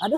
Aduh.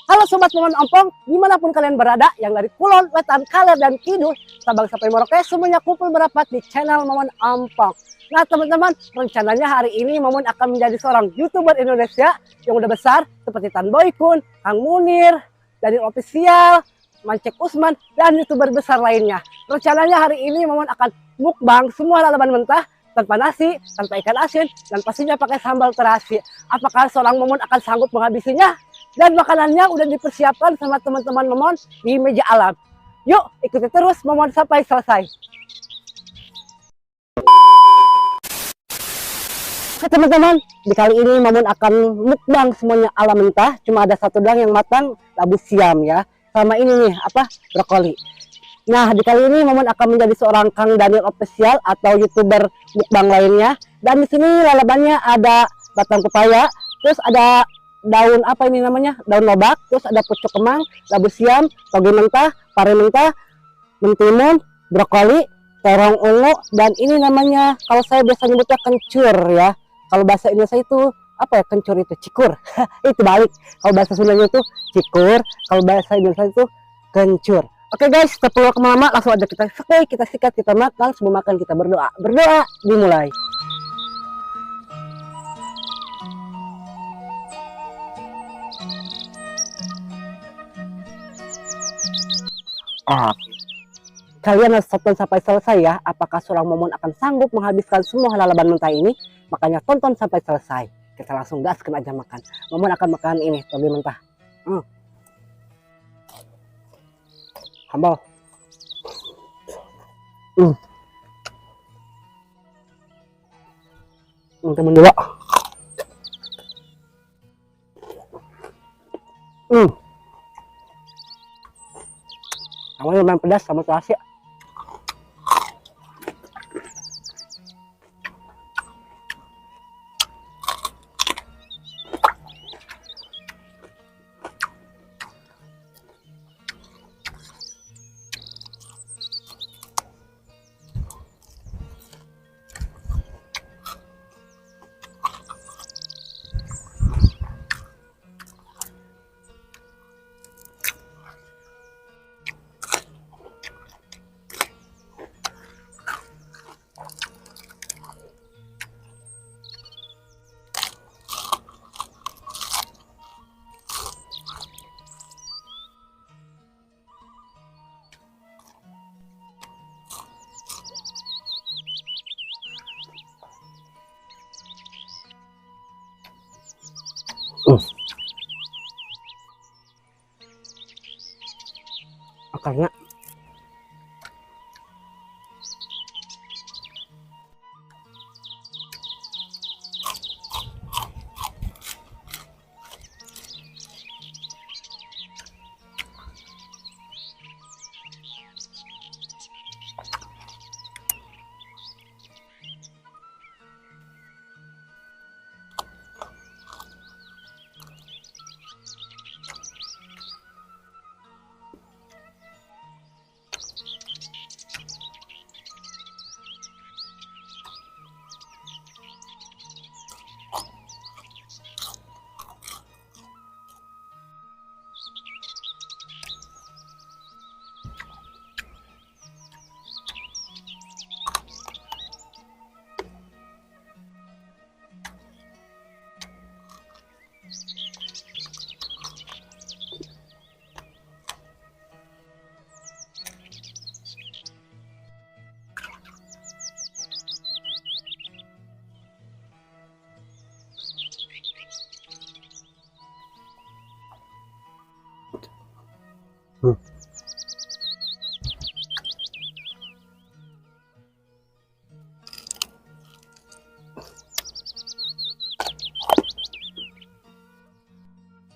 Halo Sobat Momen Ompong, dimanapun kalian berada, yang dari Kulon, Wetan, Kaler, dan Kidul, Sabang sampai Merauke, semuanya kumpul merapat di channel Momen Ompong. Nah teman-teman, rencananya hari ini Momen akan menjadi seorang YouTuber Indonesia yang udah besar, seperti Tan Boy Kun, Kang Munir, Daniel Official, Mancek Usman, dan YouTuber besar lainnya. Rencananya hari ini Momen akan mukbang semua lalapan mentah, tanpa nasi, tanpa ikan asin, dan pastinya pakai sambal terasi. Apakah seorang Momon akan sanggup menghabisinya? Dan makanannya udah dipersiapkan sama teman-teman Momon di meja alam. Yuk, ikuti terus Momon sampai selesai. Oke teman-teman, di kali ini Momon akan mukbang semuanya alam mentah. Cuma ada satu doang yang matang, labu siam ya. Sama ini nih, brokoli. Nah, di kali ini Momon akan menjadi seorang Kang Daniel Official atau YouTuber mukbang lainnya. Dan di sini lalabannya ada batang pepaya, terus ada daun apa ini namanya? Daun lobak, terus ada pucuk kemang, labu siam, toge mentah, pare mentah, mentimun, brokoli, terong ungu, dan ini namanya kalau saya biasa nyebutnya kencur ya. Kalau bahasa Indonesia itu apa ya, kencur itu cikur. Itu balik. Kalau bahasa Sundanya itu cikur, kalau bahasa Indonesia itu kencur. Oke guys, tak perlu kemana-mana, langsung aja kita kita sikat, kita makan. Sebelum makan kita berdoa. Berdoa dimulai. Kalian harus tonton sampai selesai ya. Apakah seorang Momon akan sanggup menghabiskan semua lalaban mentah ini? Makanya tonton sampai selesai. Kita langsung gaskan aja makan. Momon akan makan ini, toge mentah. Hambal. Temen dua. Namanya lumayan pedas sama terasi. Akarnya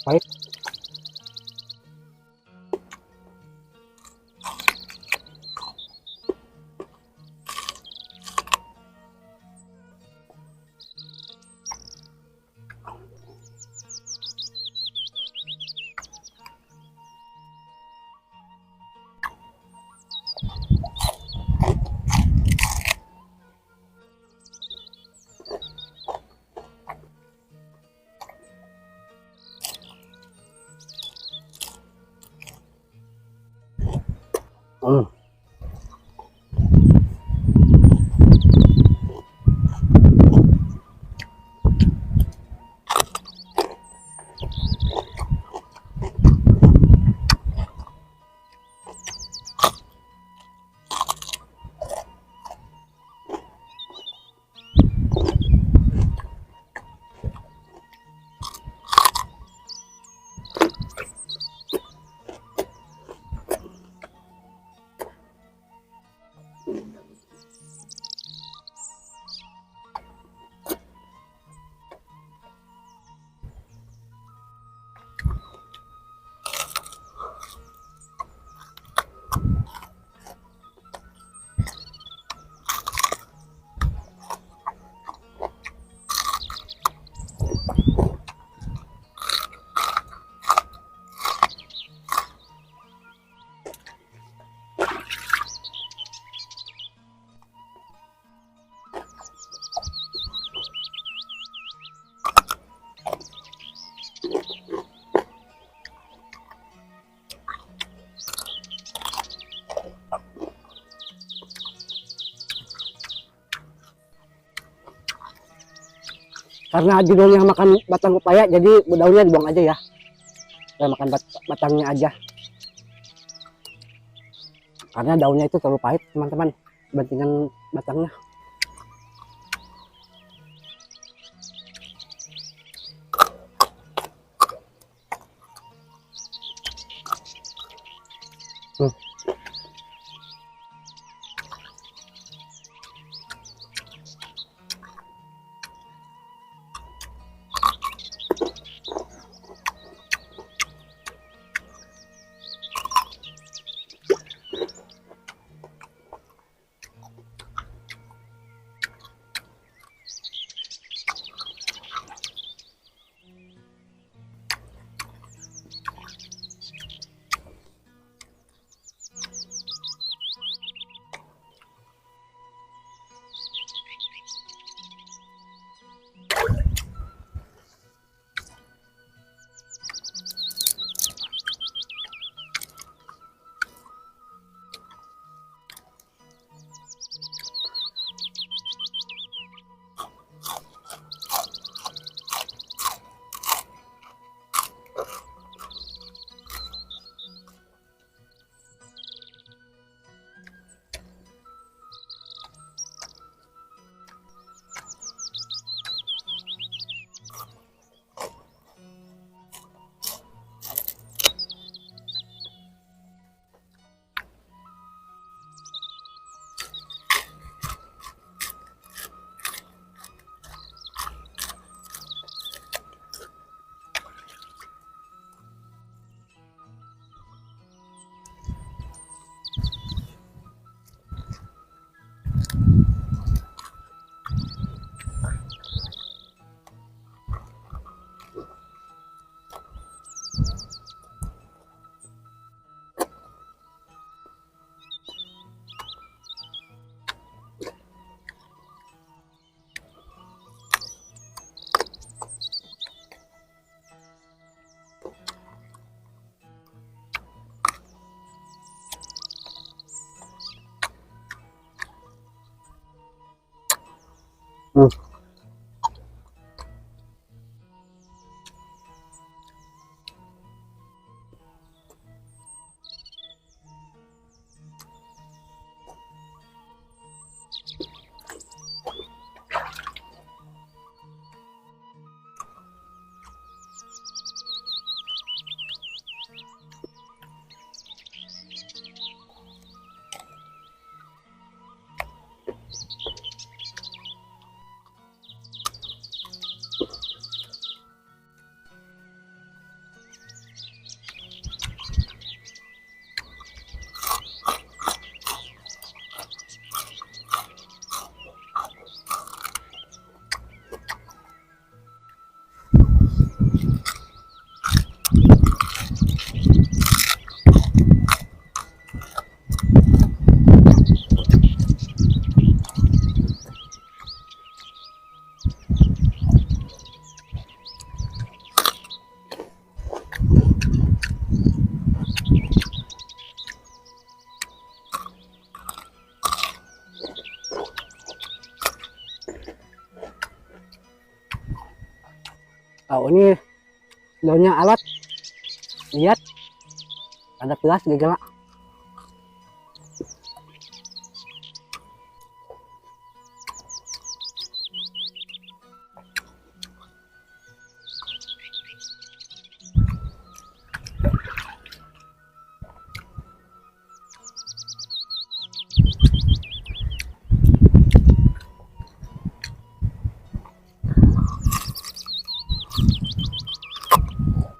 pahit. Hmm. Karena judulnya makan batang pepaya, jadi daunnya dibuang aja ya. Saya makan batangnya aja. Karena daunnya itu terlalu pahit, teman-teman. Dibandingkan batangnya. Hmm. Hmm. Oh ini daunnya alat, lihat ada pelas gejala.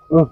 Hmm.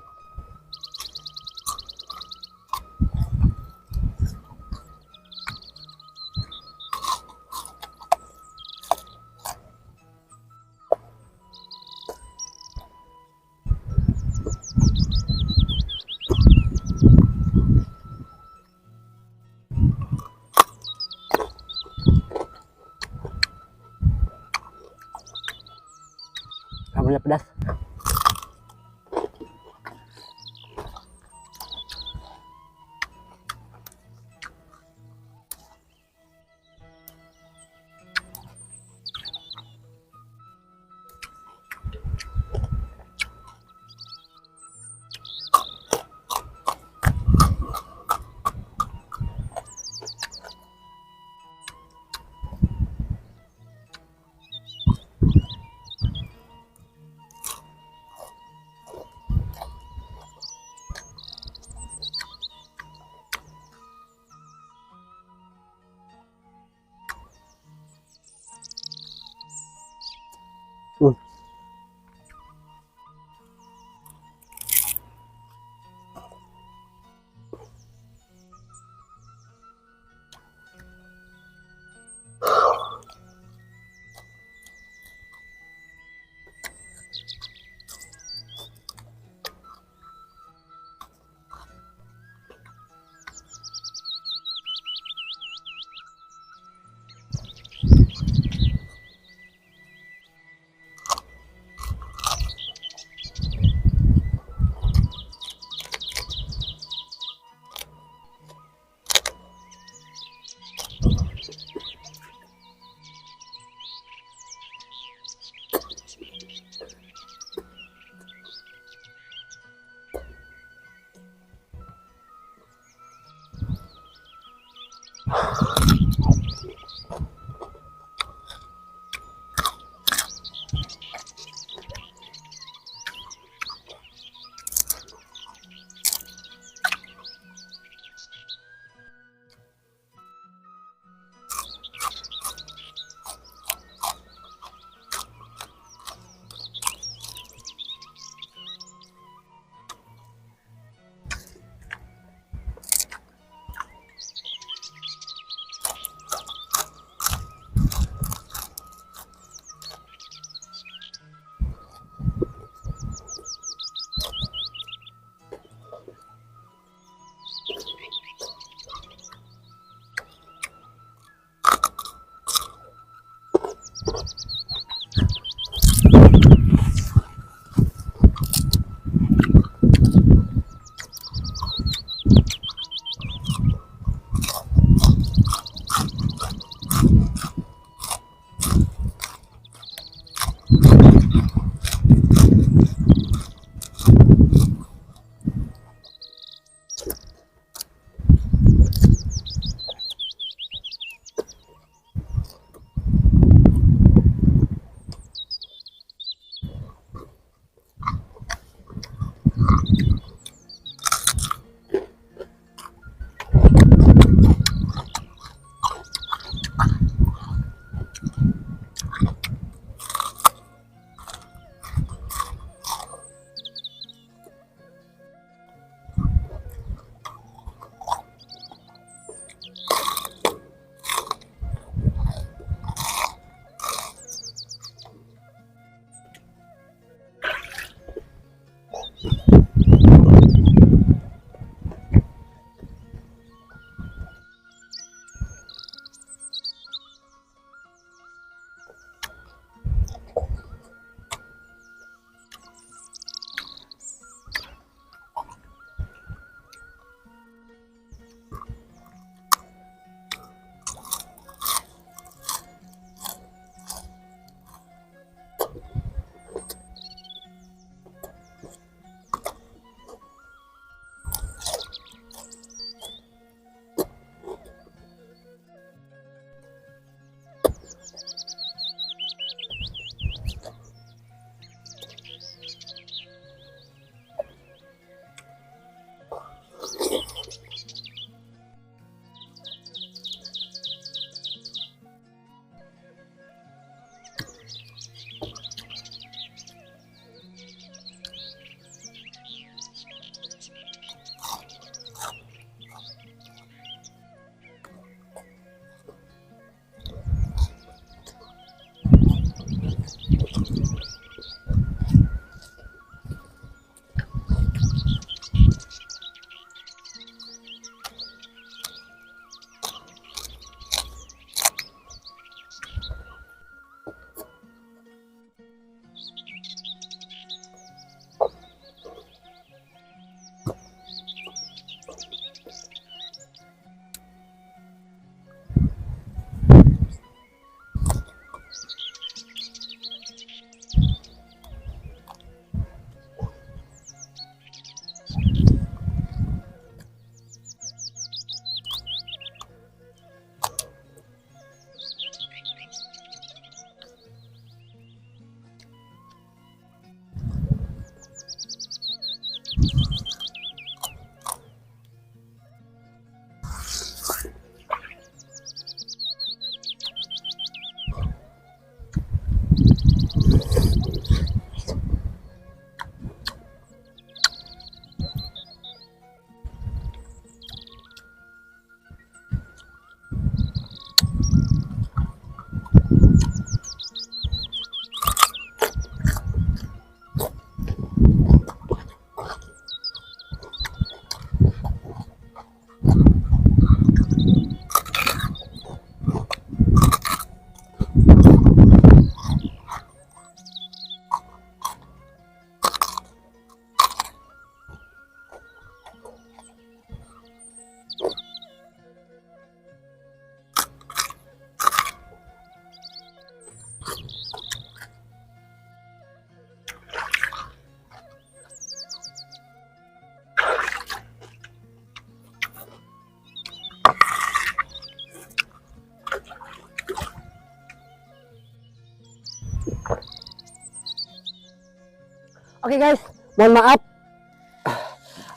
Oke guys, mohon maaf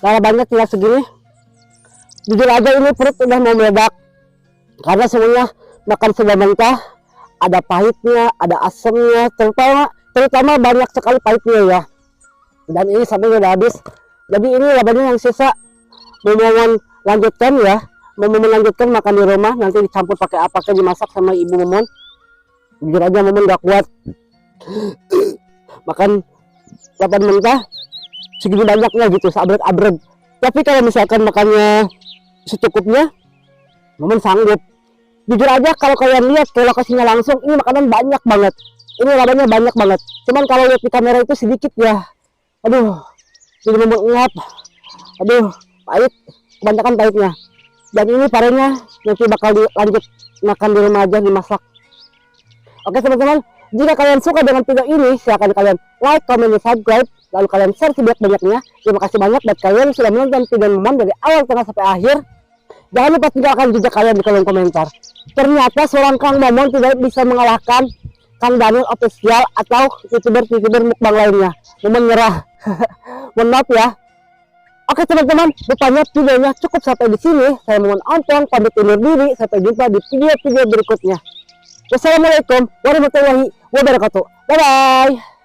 lalabannya tinggal segini. Jujur aja ini perut udah mau meledak karena semuanya makan sudah mentah, ada pahitnya, ada asamnya, terutama banyak sekali pahitnya ya. Dan ini sampai udah habis. Jadi ini labannya yang sisa. Mau lanjutkan ya, mau melanjutkan makan di rumah, nanti dicampur pakai apa kayak dimasak sama ibu Momon. Jujur aja Momon gak kuat makan lapan mentah segini banyaknya gitu, seabrek-abrek. Tapi kalau misalkan makannya secukupnya, Momon sanggup. Jujur aja kalau kalian lihat ke lokasinya langsung, ini makanan banyak banget, ini labannya banyak banget. Cuman kalau lihat di kamera itu sedikit ya, aduh jadi Momon ngap, aduh pahit, kebanyakan pahitnya. Dan ini parenya nanti bakal dilanjut makan di rumah aja, dimasak. Oke teman-teman, jika kalian suka dengan video ini, silahkan kalian like, comment, dan subscribe, lalu kalian share sebanyak-banyaknya. Terima kasih banyak buat kalian yang sudah menonton video Momon dari awal tengah sampai akhir. Jangan lupa tinggalkan jejak kalian di kolom komentar. Ternyata seorang Kang Momon tidak bisa mengalahkan Kang Daniel Official atau youtuber mukbang lainnya. Momon nyerah. Mohon maaf ya. Oke teman-teman, rupanya videonya cukup sampai di sini. Saya Momon Ompong pamit undur diri. Sampai jumpa di video-video berikutnya. Wassalamualaikum warahmatullahi wabarakatuh. Bye bye.